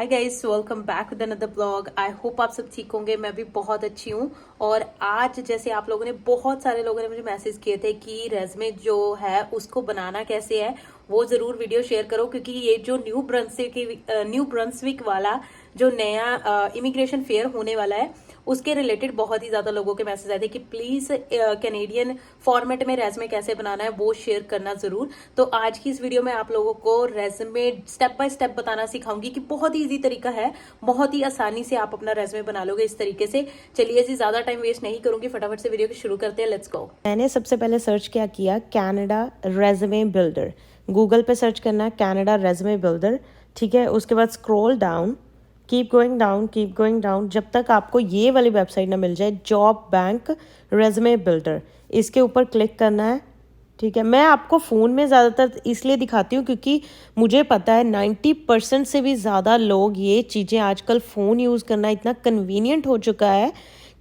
Hi guys, welcome back with another blog. I hope आप सब ठीक होंगे। मैं भी बहुत अच्छी हूँ। और आज जैसे आप लोगों ने बहुत सारे लोगों ने मुझे मैसेज किए थे कि रेज्यूमे जो है उसको बनाना कैसे है, वो जरूर वीडियो शेयर करो, क्योंकि ये जो न्यू ब्रंसविक वाला जो नया इमिग्रेशन फेयर होने वाला है उसके रिलेटेड बहुत ही ज्यादा लोगों के मैसेज आए थे कि प्लीज कैनेडियन फॉर्मेट में रेज्यूमे कैसे बनाना है वो शेयर करना जरूर। तो आज की इस वीडियो में आप लोगों को रेज्यूमे स्टेप बाय स्टेप बताना सिखाऊंगी कि बहुत ही इजी तरीका है, बहुत ही आसानी से आप अपना रेज्यूमे बना लोगे इस तरीके से। चलिए जी, ज्यादा टाइम वेस्ट नहीं करूंगी, फटाफट से वीडियो को शुरू करते हैं। Let's go. मैंने सबसे पहले सर्च क्या किया, कनाडा रेज्यूमे बिल्डर। गूगल पे सर्च करना है कनाडा रेज्यूमे बिल्डर, ठीक है। उसके बाद scroll down, keep going down जब तक आपको ये वाली वेबसाइट ना मिल जाए, जॉब बैंक रेज्यूमे बिल्डर। इसके ऊपर क्लिक करना है, ठीक है। मैं आपको फ़ोन में ज़्यादातर इसलिए दिखाती हूँ क्योंकि मुझे पता है 90% से भी ज़्यादा लोग ये चीज़ें आजकल फ़ोन यूज़ करना इतना कन्वीनियंट हो चुका है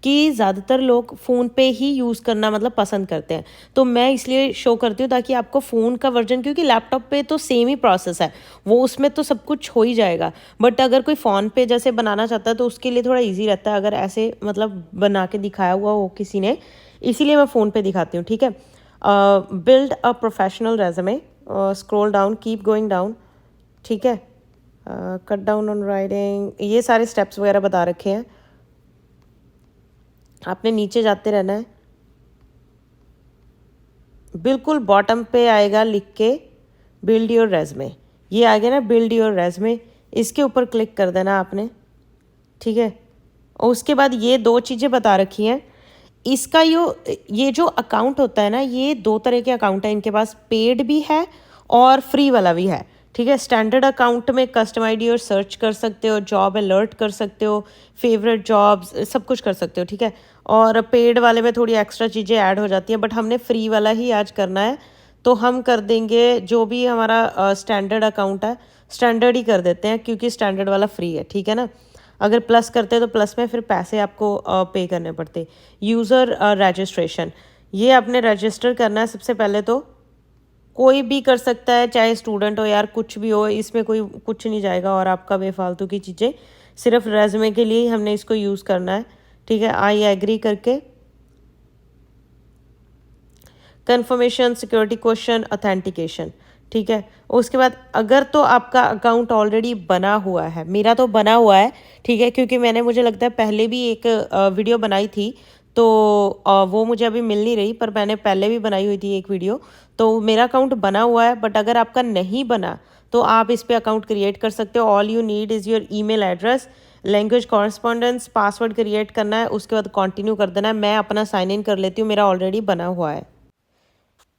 कि ज़्यादातर लोग फ़ोन पे ही यूज़ करना मतलब पसंद करते हैं। तो मैं इसलिए शो करती हूँ ताकि आपको फ़ोन का वर्जन, क्योंकि लैपटॉप पे तो सेम ही प्रोसेस है, वो उसमें तो सब कुछ हो ही जाएगा। बट अगर कोई फ़ोन पे जैसे बनाना चाहता है तो उसके लिए थोड़ा ईजी रहता है, अगर ऐसे मतलब बना के दिखाया हुआ हो किसी ने, इसीलिए मैं फ़ोन पे दिखाती हूँ, ठीक है। Build a professional resume, scroll down, keep going down, ठीक है। कट डाउन ऑन राइटिंग, ये सारे स्टेप्स वगैरह बता रखे हैं, आपने नीचे जाते रहना है। बिल्कुल बॉटम पे आएगा लिख के बिल्ड योर रेज्यूमे, ये आ गया ना, बिल्ड योर रेज्यूमे। इसके ऊपर क्लिक कर देना आपने, ठीक है। और उसके बाद ये दो चीज़ें बता रखी हैं। इसका ये जो अकाउंट होता है ना, ये दो तरह के अकाउंट है इनके पास, पेड भी है और फ्री वाला भी है, ठीक है। स्टैंडर्ड अकाउंट में कस्टम आईडी और सर्च कर सकते हो, जॉब अलर्ट कर सकते हो, फेवरेट जॉब्स सब कुछ कर सकते हो, ठीक है। और पेड वाले में थोड़ी एक्स्ट्रा चीज़ें ऐड हो जाती हैं, बट हमने फ्री वाला ही आज करना है। तो हम कर देंगे जो भी हमारा स्टैंडर्ड अकाउंट है, स्टैंडर्ड ही कर देते हैं क्योंकि स्टैंडर्ड वाला फ्री है, ठीक है ना। अगर प्लस करते हैं तो प्लस में फिर पैसे आपको पे करने पड़ते। यूज़र रजिस्ट्रेशन, ये आपने रजिस्टर करना है सबसे पहले। तो कोई भी कर सकता है, चाहे स्टूडेंट हो यार, कुछ भी हो, इसमें कोई कुछ नहीं जाएगा और आपका बेफालतू की चीज़ें, सिर्फ रेज्यूमे के लिए ही हमने इसको यूज़ करना है, ठीक है। आई एग्री करके कंफर्मेशन, सिक्योरिटी क्वेश्चन, ऑथेंटिकेशन, ठीक है। उसके बाद अगर तो आपका अकाउंट ऑलरेडी बना हुआ है, मेरा तो बना हुआ है, ठीक है, क्योंकि मैंने, मुझे लगता है पहले भी एक वीडियो बनाई थी, तो वो मुझे अभी मिल नहीं रही, पर मैंने पहले भी बनाई हुई थी एक वीडियो, तो मेरा अकाउंट बना हुआ है। बट अगर आपका नहीं बना तो आप इस पर अकाउंट क्रिएट कर सकते हो। All you need is your email address, language correspondence, password create करना है, उसके बाद कंटिन्यू कर देना है। मैं अपना साइन इन कर लेती हूँ, मेरा ऑलरेडी बना हुआ है।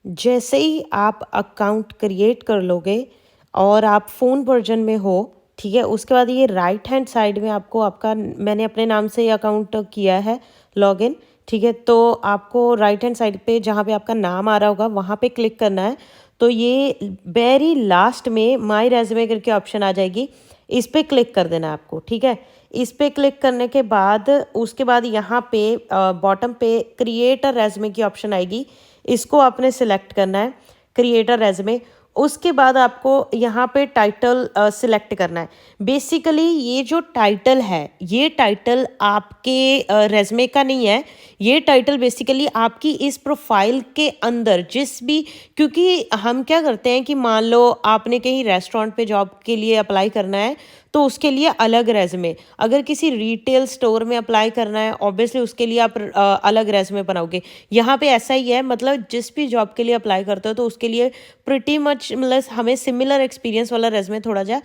जैसे ही आप अकाउंट क्रिएट कर लोगे और आप फ़ोन वर्जन में हो, ठीक है, उसके बाद ये राइट हैंड साइड में आपको आपका, मैंने अपने नाम से ये अकाउंट किया है लॉगिन, ठीक है। तो आपको राइट हैंड साइड पे जहाँ पे आपका नाम आ रहा होगा वहाँ पे क्लिक करना है। तो ये वेरी लास्ट में माय रेज्यूमे करके ऑप्शन आ जाएगी, इस पर क्लिक कर देना है आपको, ठीक है। इस पर क्लिक करने के बाद उसके बाद यहाँ पे बॉटम पे क्रिएट अ रेज्यूमे की ऑप्शन आएगी, इसको आपने सिलेक्ट करना है, क्रिएटर रेज्यूमे। उसके बाद आपको यहाँ पे टाइटल सिलेक्ट करना है। बेसिकली ये जो टाइटल है, ये टाइटल आपके रेज्यूमे का नहीं है, ये टाइटल बेसिकली आपकी इस प्रोफाइल के अंदर जिस भी, क्योंकि हम क्या करते हैं कि मान लो आपने कहीं रेस्टोरेंट पे जॉब के लिए अप्लाई करना है तो उसके लिए अलग रेज्यूमे, अगर किसी रिटेल स्टोर में अप्लाई करना है ऑब्वियसली उसके लिए आप अलग रेज्यूमे बनाओगे। यहाँ पे ऐसा ही है, मतलब जिस भी जॉब के लिए अप्लाई करते हो तो उसके लिए प्रिटी मच मतलब हमें सिमिलर एक्सपीरियंस वाला रेज्यूमे थोड़ा जा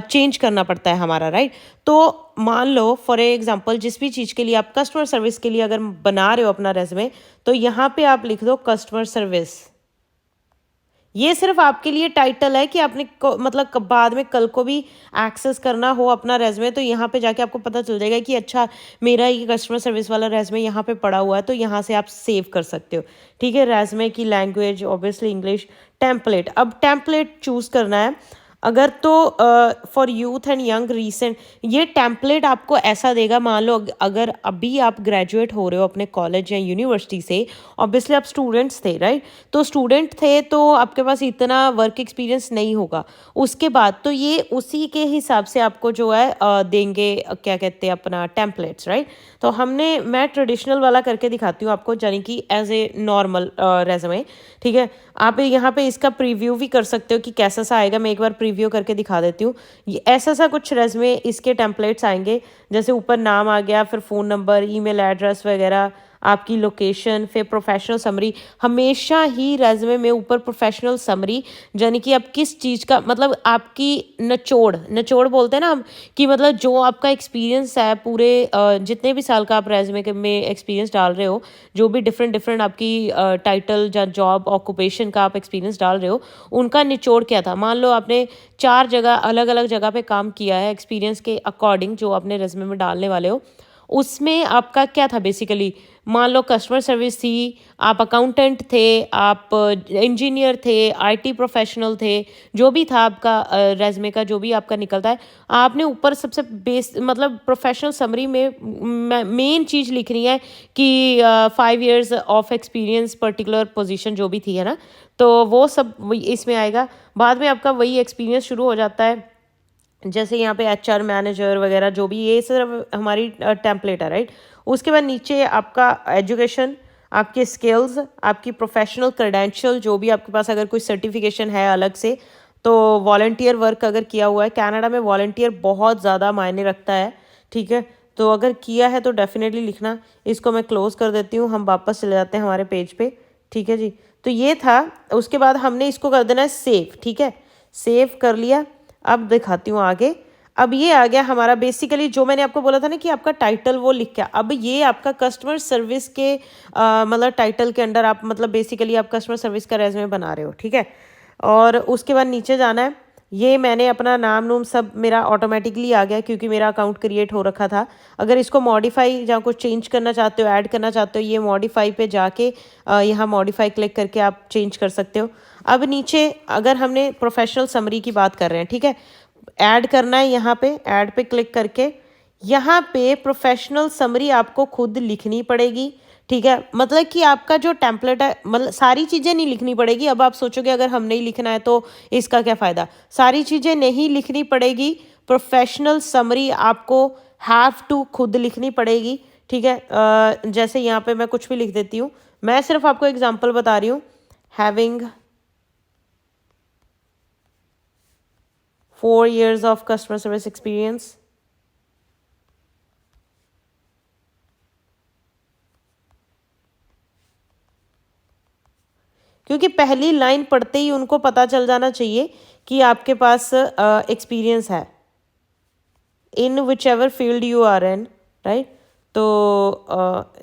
चेंज करना पड़ता है हमारा, राइट। तो मान लो फॉर एग्जांपल जिस भी चीज़ के लिए आप कस्टमर सर्विस के लिए अगर बना रहे हो अपना रेज्यूमे, तो यहाँ पे आप लिख दो कस्टमर सर्विस। ये सिर्फ आपके लिए टाइटल है कि आपने मतलब बाद में कल को भी एक्सेस करना हो अपना रेज्यूमे तो यहाँ पे जाके आपको पता चल जाएगा कि अच्छा मेरा ये कस्टमर सर्विस वाला रेज्यूमे यहाँ पे पड़ा हुआ है, तो यहाँ से आप सेव कर सकते हो, ठीक है। रेज्यूमे की लैंग्वेज ऑब्वियसली इंग्लिश। टेम्पलेट, अब टेम्पलेट चूज़ करना है। अगर तो for youth and young recent, ये टेम्पलेट आपको ऐसा देगा, मान लो अगर अभी आप ग्रेजुएट हो रहे हो अपने कॉलेज या यूनिवर्सिटी से, ऑब्वियसली आप स्टूडेंट्स थे राइट, तो स्टूडेंट थे तो आपके पास इतना वर्क एक्सपीरियंस नहीं होगा। उसके बाद तो ये उसी के हिसाब से आपको जो है देंगे, क्या कहते हैं अपना टेम्पलेट्स राइट। तो मैं ट्रेडिशनल वाला करके दिखाती हूँ आपको, यानी कि एज ए नॉर्मल रेज़्यूमे। ठीक है, आप यहाँ पे इसका प्रीव्यू भी कर सकते हो कि कैसा सा आएगा। मैं एक बार प्रीव्यू करके दिखा देती हूँ। ये ऐसा सा कुछ रेज़्यूमे इसके टेम्पलेट्स आएंगे, जैसे ऊपर नाम आ गया, फिर फ़ोन नंबर, ईमेल एड्रेस वगैरह, आपकी लोकेशन, फिर प्रोफेशनल समरी। हमेशा ही रेज़्यूमे में ऊपर प्रोफेशनल समरी, यानी कि आप किस चीज़ का, मतलब आपकी निचोड़ बोलते हैं ना हम, कि मतलब जो आपका एक्सपीरियंस है पूरे जितने भी साल का आप रेज़्यूमे में एक्सपीरियंस डाल रहे हो, जो भी डिफरेंट डिफरेंट आपकी टाइटल या जॉब ऑक्यूपेशन का आप एक्सपीरियंस डाल रहे हो, उनका निचोड़ क्या था। मान लो आपने 4 जगह अलग अलग जगह पे काम किया है, एक्सपीरियंस के अकॉर्डिंग जो अपने रेज़्यूमे में डालने वाले हो, उसमें आपका क्या था बेसिकली। मान लो कस्टमर सर्विस थी, आप अकाउंटेंट थे, आप इंजीनियर थे, आईटी प्रोफेशनल थे, जो भी था आपका रेज़्यूमे का जो भी आपका निकलता है, आपने ऊपर सबसे मतलब प्रोफेशनल समरी में मेन चीज़ लिखनी है कि 5 years of experience particular position जो भी थी, है ना। तो वो सब इसमें आएगा। बाद में आपका वही एक्सपीरियंस शुरू हो जाता है, जैसे यहाँ पे एचआर मैनेजर वगैरह जो भी, ये सिर्फ हमारी टेम्पलेट है राइट। उसके बाद नीचे आपका एजुकेशन, आपके स्किल्स, आपकी प्रोफेशनल क्रेडेंशियल, जो भी आपके पास अगर कोई सर्टिफिकेशन है अलग से, तो वॉलंटियर वर्क अगर किया हुआ है, कनाडा में वॉलंटियर बहुत ज़्यादा मायने रखता है। ठीक है, तो अगर किया है तो डेफिनेटली लिखना। इसको मैं क्लोज कर देती हूँ, हम वापस चले जाते हैं हमारे पेज पे। ठीक है जी, तो ये था। उसके बाद हमने इसको कर देना है सेव। ठीक है, सेव कर लिया। अब दिखाती हूँ आगे। अब ये आ गया हमारा बेसिकली, जो मैंने आपको बोला था ना कि आपका टाइटल वो लिख के, अब ये आपका कस्टमर सर्विस के मतलब टाइटल के अंडर आप, मतलब बेसिकली आप कस्टमर सर्विस का रेज़्यूमे बना रहे हो। ठीक है, और उसके बाद नीचे जाना है। ये मैंने अपना नाम नूम सब मेरा ऑटोमेटिकली आ गया, क्योंकि मेरा अकाउंट क्रिएट हो रखा था। अगर इसको मॉडिफाई या कुछ चेंज करना चाहते हो, ऐड करना चाहते हो, ये मॉडिफाई पे जाके यहाँ मॉडिफाई क्लिक करके आप चेंज कर सकते हो। अब नीचे अगर हमने प्रोफेशनल समरी की बात कर रहे हैं, ठीक है, ऐड करना है, यहाँ पे ऐड पे क्लिक करके यहाँ पे प्रोफेशनल समरी आपको खुद लिखनी पड़ेगी। ठीक है, मतलब कि आपका जो टेम्पलेट है, मतलब सारी चीज़ें नहीं लिखनी पड़ेगी। अब आप सोचोगे अगर हम नहीं लिखना है तो इसका क्या फ़ायदा। सारी चीज़ें नहीं लिखनी पड़ेगी, प्रोफेशनल समरी आपको हैव टू खुद लिखनी पड़ेगी। ठीक है, जैसे यहाँ पे मैं कुछ भी लिख देती हूँ, मैं सिर्फ आपको एग्जांपल बता रही हूँ। Having 4 years of customer service experience, क्योंकि पहली लाइन पढ़ते ही उनको पता चल जाना चाहिए कि आपके पास एक्सपीरियंस है in whichever field you are in right. तो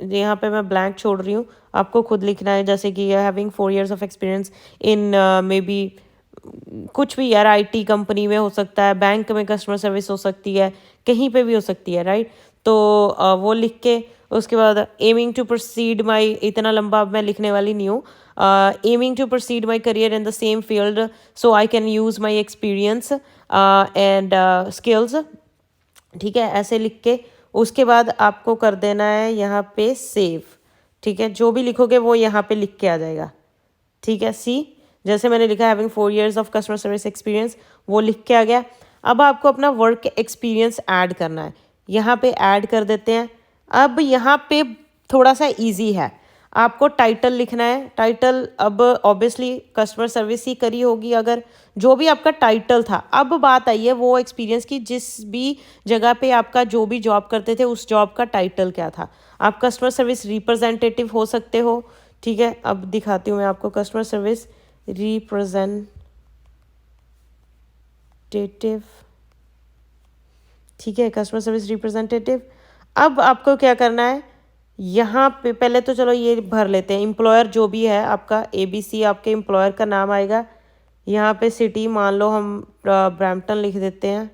यहाँ पे मैं ब्लैंक छोड़ रही हूँ, आपको खुद लिखना है, जैसे कि having 4 years of experience in may be कुछ भी यार, आईटी कंपनी में हो सकता है, बैंक में कस्टमर सर्विस हो सकती है, कहीं पे भी हो सकती है राइट। तो वो लिख के उसके बाद एमिंग टू प्रोसीड माई, इतना लंबा अब मैं लिखने वाली नहीं हूँ। Aiming to proceed my career in the same field so I can use my experience and skills. ठीक है, ऐसे लिख के उसके बाद आपको कर देना है यहाँ पे सेव। ठीक है, जो भी लिखोगे वो यहाँ पे लिख के आ जाएगा। ठीक है, सी जैसे मैंने लिखा having 4 years of customer service experience, वो लिख के आ गया। अब आपको अपना वर्क एक्सपीरियंस ऐड करना है, यहाँ पे ऐड कर देते हैं। अब यहाँ पे थोड़ा सा इजी है, आपको टाइटल लिखना है। टाइटल अब ऑब्वियसली कस्टमर सर्विस ही करी होगी अगर, जो भी आपका टाइटल था। अब बात आई है वो एक्सपीरियंस की, जिस भी जगह पे आपका जो भी जॉब करते थे उस जॉब का टाइटल क्या था। आप कस्टमर सर्विस रिप्रेजेंटेटिव हो सकते हो। ठीक है, अब दिखाती हूँ मैं आपको कस्टमर सर्विस रिप्रेजेंटेटिव। ठीक है, कस्टमर सर्विस रिप्रेजेंटेटिव। अब आपको क्या करना है, यहाँ पे पहले तो चलो ये भर लेते हैं। एम्प्लॉयर जो भी है आपका, ABC आपके एम्प्लॉयर का नाम आएगा। यहाँ पे सिटी मान लो हम ब्रैम्पटन लिख देते हैं,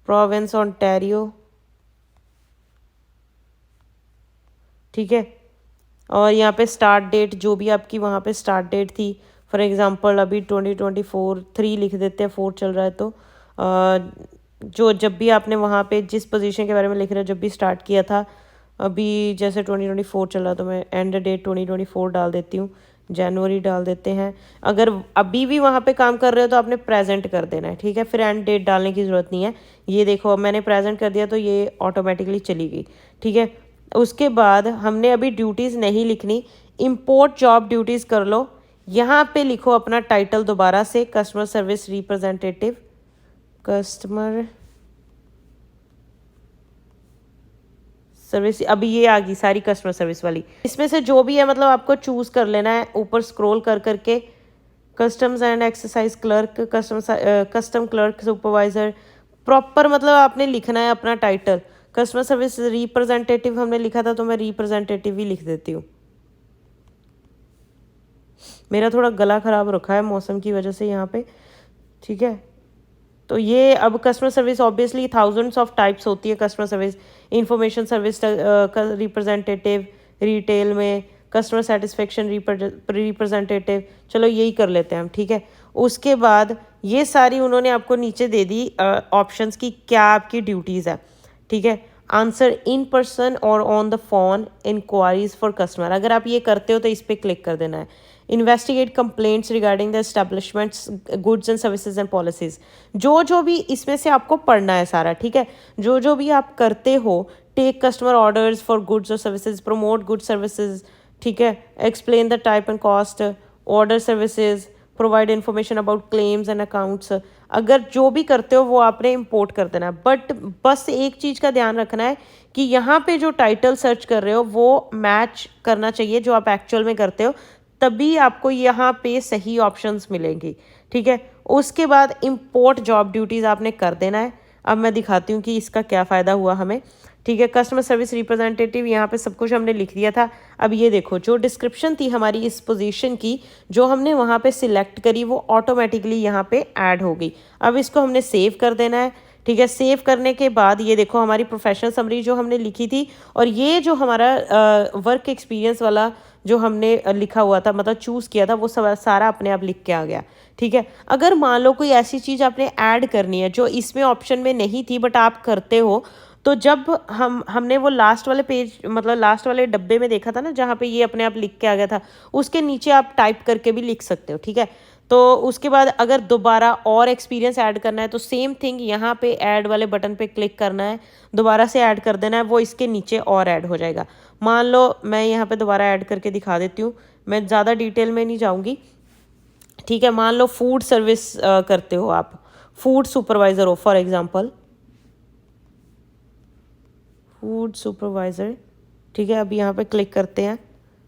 प्रोविंस ओंटारियो। ठीक है, और यहाँ पे स्टार्ट डेट जो भी आपकी वहाँ पे स्टार्ट डेट थी, फॉर एग्जांपल अभी 2024 3 लिख देते हैं, 4 चल रहा है तो जो जब भी आपने वहाँ पे जिस पोजीशन के बारे में लिख रहे हो जब भी स्टार्ट किया था, अभी जैसे 2024 चल रहा तो मैं एंड डेट 2024 डाल देती हूँ, जनवरी डाल देते हैं। अगर अभी भी वहाँ पे काम कर रहे हो तो आपने प्रेजेंट कर देना है, ठीक है, फिर एंड डेट डालने की ज़रूरत नहीं है। ये देखो अब मैंने प्रेजेंट कर दिया तो ये ऑटोमेटिकली चली गई, ठीक है। उसके बाद हमने अभी ड्यूटीज़ नहीं लिखनी, इम्पोर्ट जॉब ड्यूटीज़ कर लो। यहाँ पे लिखो अपना टाइटल दोबारा से, customer service representative, customer service. अभी ये आ गई सारी कस्टमर सर्विस वाली, इसमें से जो भी है मतलब आपको चूज कर लेना है, ऊपर स्क्रॉल कर करके customs and exercise clerk, custom clerk supervisor, proper मतलब आपने लिखना है अपना टाइटल। कस्टमर सर्विस रिप्रेजेंटेटिव हमने लिखा था तो मैं रिप्रेजेंटेटिव ही लिख देती हूँ। मेरा थोड़ा गला खराब रखा है मौसम की वजह से यहाँ पे, ठीक है। तो ये अब customer service obviously thousands of types होती है customer service, information service representative, retail में कस्टमर सेटिस्फेक्शन रिप्रेजेंटेटिव, चलो यही कर लेते हैं हम, ठीक है। उसके बाद ये सारी उन्होंने आपको नीचे दे दी ऑप्शंस की क्या आपकी ड्यूटीज़ है, ठीक है। आंसर इन पर्सन और on the phone inquiries for customer, अगर आप ये करते हो तो इस पर क्लिक कर देना है। Investigate complaints regarding the establishments goods and services and policies, जो भी इसमें से आपको पढ़ना है सारा, ठीक है। जो भी आप करते हो, take customer orders for goods और सर्विसेज, प्रमोट गुड सर्विसेज, ठीक है, explain the type and cost, order services, provide information about claims and accounts, अगर जो भी करते हो वो आपने इंपोर्ट कर देना है। बट बस एक चीज़ का ध्यान रखना है कि यहाँ पे जो टाइटल सर्च कर रहे हो वो मैच करना चाहिए जो आप एक्चुअल में करते हो, तभी आपको यहाँ पे सही ऑप्शंस मिलेंगी, ठीक है। उसके बाद इंपोर्ट जॉब ड्यूटीज़ आपने कर देना है। अब मैं दिखाती हूँ कि इसका क्या फ़ायदा हुआ हमें, ठीक है। कस्टमर सर्विस रिप्रेजेंटेटिव, यहाँ पे सब कुछ हमने लिख दिया था। अब ये देखो जो डिस्क्रिप्शन थी हमारी इस पोजीशन की जो हमने वहाँ पे सिलेक्ट करी वो ऑटोमेटिकली यहाँ पे ऐड हो गई। अब इसको हमने सेव कर देना है, ठीक है। सेव करने के बाद ये देखो हमारी प्रोफेशनल समरी जो हमने लिखी थी और ये जो हमारा वर्क एक्सपीरियंस वाला जो हमने लिखा हुआ था मतलब चूज़ किया था वो सब सारा अपने आप लिख के आ गया, ठीक है। अगर मान लो कोई ऐसी चीज़ आपने ऐड करनी है जो इसमें ऑप्शन में नहीं थी बट आप करते हो, तो जब हमने वो लास्ट वाले पेज मतलब लास्ट वाले डब्बे में देखा था ना जहाँ पे ये अपने आप लिख के आ गया था, उसके नीचे आप टाइप करके भी लिख सकते हो, ठीक है। तो उसके बाद अगर दोबारा और एक्सपीरियंस ऐड करना है तो सेम थिंग यहाँ पे ऐड वाले बटन पे क्लिक करना है, दोबारा से ऐड कर देना है, वो इसके नीचे और ऐड हो जाएगा। मान लो मैं यहाँ पे दोबारा ऐड करके दिखा देती हूँ, मैं ज़्यादा डिटेल में नहीं जाऊँगी, ठीक है। मान लो फूड सर्विस करते हो आप, फूड सुपरवाइज़र हो फॉर एग्जांपल, फूड सुपरवाइज़र, ठीक है। अब यहाँ पे क्लिक करते हैं।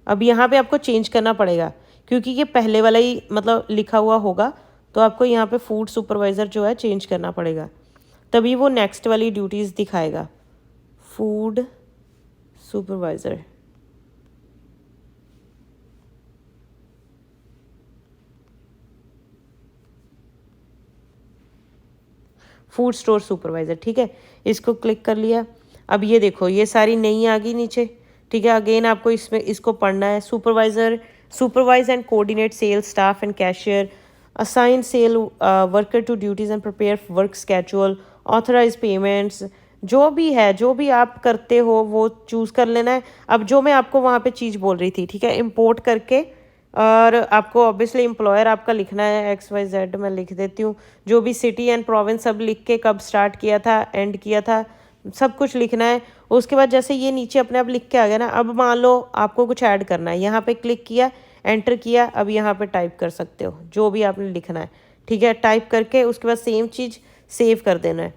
अब यहाँ पे आपको चेंज करना पड़ेगा क्योंकि ये पहले वाला ही मतलब लिखा हुआ होगा, तो आपको यहाँ पे फूड सुपरवाइज़र जो है चेंज करना पड़ेगा, तभी वो नेक्स्ट वाली ड्यूटीज़ दिखाएगा। Food supervisor, food store supervisor, ठीक है। इसको क्लिक कर लिया। अब ये देखो ये सारी नई आ गई नीचे, ठीक है। अगेन आपको इसमें इसको पढ़ना है। Supervisor, supervise and coordinate sale staff and cashier, assign sale worker to duties and prepare work schedule, authorize payments, जो भी है जो भी आप करते हो वो चूज़ कर लेना है। अब जो मैं आपको वहाँ पे चीज़ बोल रही थी, ठीक है, इंपोर्ट करके, और आपको ऑब्वियसली एम्प्लॉयर आपका लिखना है XYZ, मैं लिख देती हूँ। जो भी सिटी एंड प्रोविंस सब लिख के कब स्टार्ट किया था एंड किया था सब कुछ लिखना है। उसके बाद जैसे ये नीचे अपने आप लिख के आ गया ना, अब मान लो आपको कुछ ऐड करना है, यहाँ पे क्लिक किया, एंटर किया, अब यहाँ पे टाइप कर सकते हो जो भी आपने लिखना है, ठीक है। टाइप करके उसके बाद सेम चीज़ सेव कर देना है,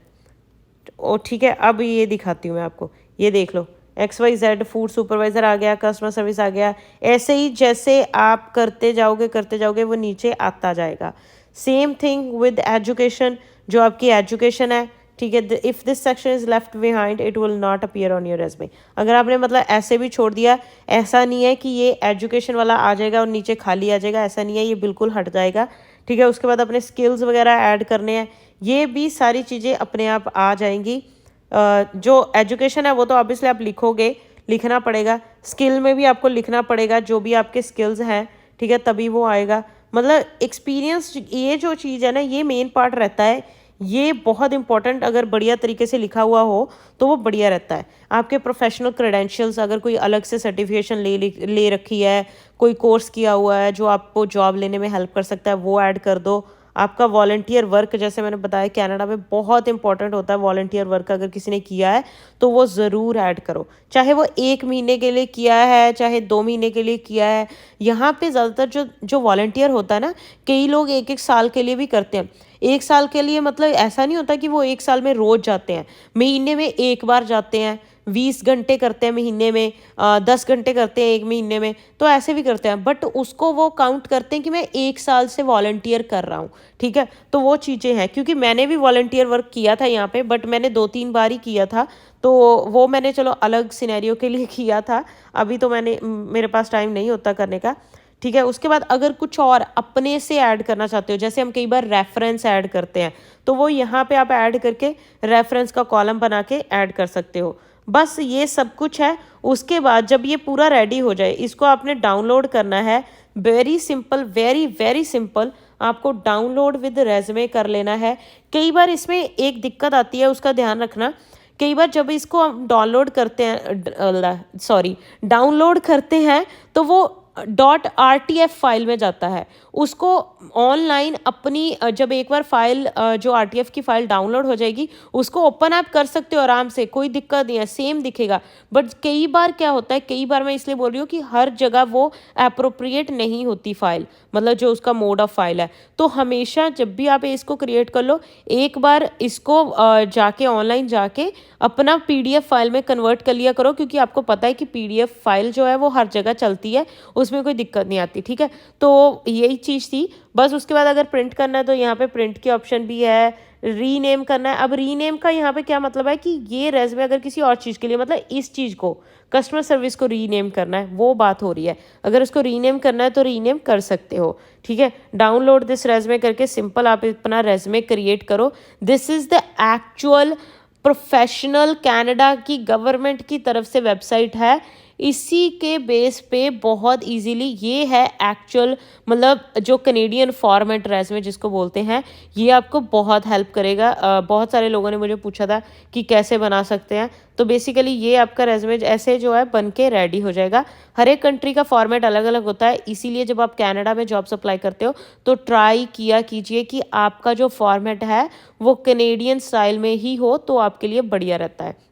और ठीक है। अब ये दिखाती हूँ मैं आपको, ये देख लो XYZ फूड सुपरवाइज़र आ गया, कस्टमर सर्विस आ गया। ऐसे ही जैसे आप करते जाओगे वो नीचे आता जाएगा। सेम थिंग विद एजुकेशन, जो आपकी एजुकेशन है, ठीक है। If this section is left behind it will not appear on your resume, अगर आपने मतलब ऐसे भी छोड़ दिया, ऐसा नहीं है कि ये एजुकेशन वाला आ जाएगा और नीचे खाली आ जाएगा, ऐसा नहीं है, ये बिल्कुल हट जाएगा, ठीक है। उसके बाद अपने स्किल्स वगैरह ऐड करने हैं, ये भी सारी चीज़ें अपने आप आ जाएंगी। जो एजुकेशन है वो तो ऑब्वियसली आप लिखोगे, लिखना पड़ेगा। स्किल में भी आपको लिखना पड़ेगा जो भी आपके स्किल्स हैं, ठीक है, तभी वो आएगा। मतलब एक्सपीरियंस, ये जो चीज़ है ना, ये मेन पार्ट रहता है, ये बहुत इंपॉर्टेंट। अगर बढ़िया तरीके से लिखा हुआ हो तो वो बढ़िया रहता है। आपके प्रोफेशनल क्रेडेंशियल्स, अगर कोई अलग से सर्टिफिकेशन ले रखी है, कोई कोर्स किया हुआ है जो आपको जॉब लेने में हेल्प कर सकता है, वो ऐड कर दो। आपका वॉलंटियर वर्क, जैसे मैंने बताया कनाडा में बहुत इंपॉर्टेंट होता है वॉलंटियर वर्क, अगर किसी ने किया है तो वो ज़रूर ऐड करो, चाहे वो 1 महीने के लिए किया है, चाहे 2 महीने के लिए किया है। यहाँ पे ज़्यादातर जो वॉलंटियर होता है ना, कई लोग 1-1 साल के लिए भी करते हैं। 1 साल के लिए मतलब ऐसा नहीं होता कि वो 1 साल में रोज़ जाते हैं, महीने में 1 बार जाते हैं, 20 घंटे करते हैं महीने में, 10 घंटे करते हैं 1 महीने में, तो ऐसे भी करते हैं। बट उसको वो काउंट करते हैं कि मैं 1 साल से वॉलंटियर कर रहा हूँ, ठीक है। तो वो चीज़ें हैं, क्योंकि मैंने भी वॉलंटियर वर्क किया था यहाँ पे, बट मैंने 2-3 बार ही किया था, तो वो मैंने चलो अलग सिनेरियो के लिए किया था। अभी तो मेरे पास टाइम नहीं होता करने का, ठीक है। उसके बाद अगर कुछ और अपने से ऐड करना चाहते हो, जैसे हम कई बार रेफरेंस ऐड करते हैं, तो वो यहाँ पे आप ऐड करके रेफरेंस का कॉलम बना के ऐड कर सकते हो। बस ये सब कुछ है। उसके बाद जब ये पूरा रेडी हो जाए, इसको आपने डाउनलोड करना है। Very simple, very very simple. आपको डाउनलोड विद रेज्यूमे कर लेना है। कई बार इसमें एक दिक्कत आती है, उसका ध्यान रखना। कई बार जब इसको हम डाउनलोड करते हैं तो वो .rtf फाइल में जाता है। उसको ऑनलाइन अपनी जब एक बार फाइल जो rtf की फाइल डाउनलोड हो जाएगी, उसको ओपन आप कर सकते हो आराम से, कोई दिक्कत नहीं है, सेम दिखेगा। बट कई बार क्या होता है, कई बार मैं इसलिए बोल रही हूँ कि हर जगह वो अप्रोप्रिएट नहीं होती फाइल, मतलब जो उसका मोड ऑफ फाइल है। तो हमेशा जब भी आप इसको क्रिएट कर लो, एक बार इसको जाके ऑनलाइन जाके अपना PDF फाइल में कन्वर्ट कर लिया करो, क्योंकि आपको पता है कि PDF फाइल जो है वो हर जगह चलती है, उसमें कोई दिक्कत नहीं आती, ठीक है। तो यही चीज़ थी बस। उसके बाद अगर प्रिंट करना है तो यहाँ पे प्रिंट की ऑप्शन भी है, रीनेम करना है। अब रीनेम का यहाँ पे क्या मतलब है कि ये रेज्यूमे अगर किसी और चीज़ के लिए, मतलब इस चीज़ को, कस्टमर सर्विस को रीनेम करना है, वो बात हो रही है। अगर उसको रीनेम करना है तो रीनेम कर सकते हो, ठीक है। डाउनलोड दिस रेज्यूमे करके सिंपल आप अपना रेज्यूमे क्रिएट करो। This is the actual professional Canada की गवर्नमेंट की तरफ से वेबसाइट है। इसी के बेस पे बहुत इजीली, ये है एक्चुअल, मतलब जो कनेडियन फॉर्मेट रेज्यूमे जिसको बोलते हैं, ये आपको बहुत हेल्प करेगा। बहुत सारे लोगों ने मुझे पूछा था कि कैसे बना सकते हैं, तो बेसिकली ये आपका रेज्यूमे ऐसे जो है बन के रेडी हो जाएगा। हर एक कंट्री का फॉर्मेट अलग अलग होता है, इसीलिए जब आप कनाडा में जॉब अप्लाई करते हो तो ट्राई किया कीजिए कि आपका जो फॉर्मेट है वो कनेडियन स्टाइल में ही हो, तो आपके लिए बढ़िया रहता है।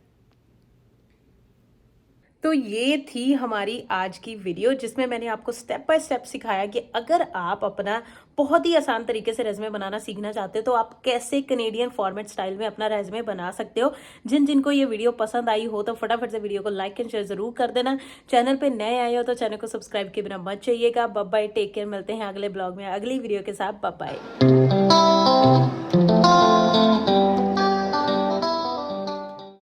तो ये थी हमारी आज की वीडियो, जिसमें मैंने आपको स्टेप बाय स्टेप सिखाया कि अगर आप अपना बहुत ही आसान तरीके से रेज्यूमे बनाना सीखना चाहते हो तो आप कैसे कनेडियन फॉर्मेट स्टाइल में अपना रेज्यूमे बना सकते हो। जिनको ये वीडियो पसंद आई हो तो फटाफट से वीडियो को लाइक एंड शेयर जरूर कर देना। चैनल पे नए आए हो तो चैनल को सब्सक्राइब किए बिना मत जाइएगा। बाय बाय, टेक केयर, मिलते हैं अगले ब्लॉग में अगली वीडियो के साथ। Bye bye.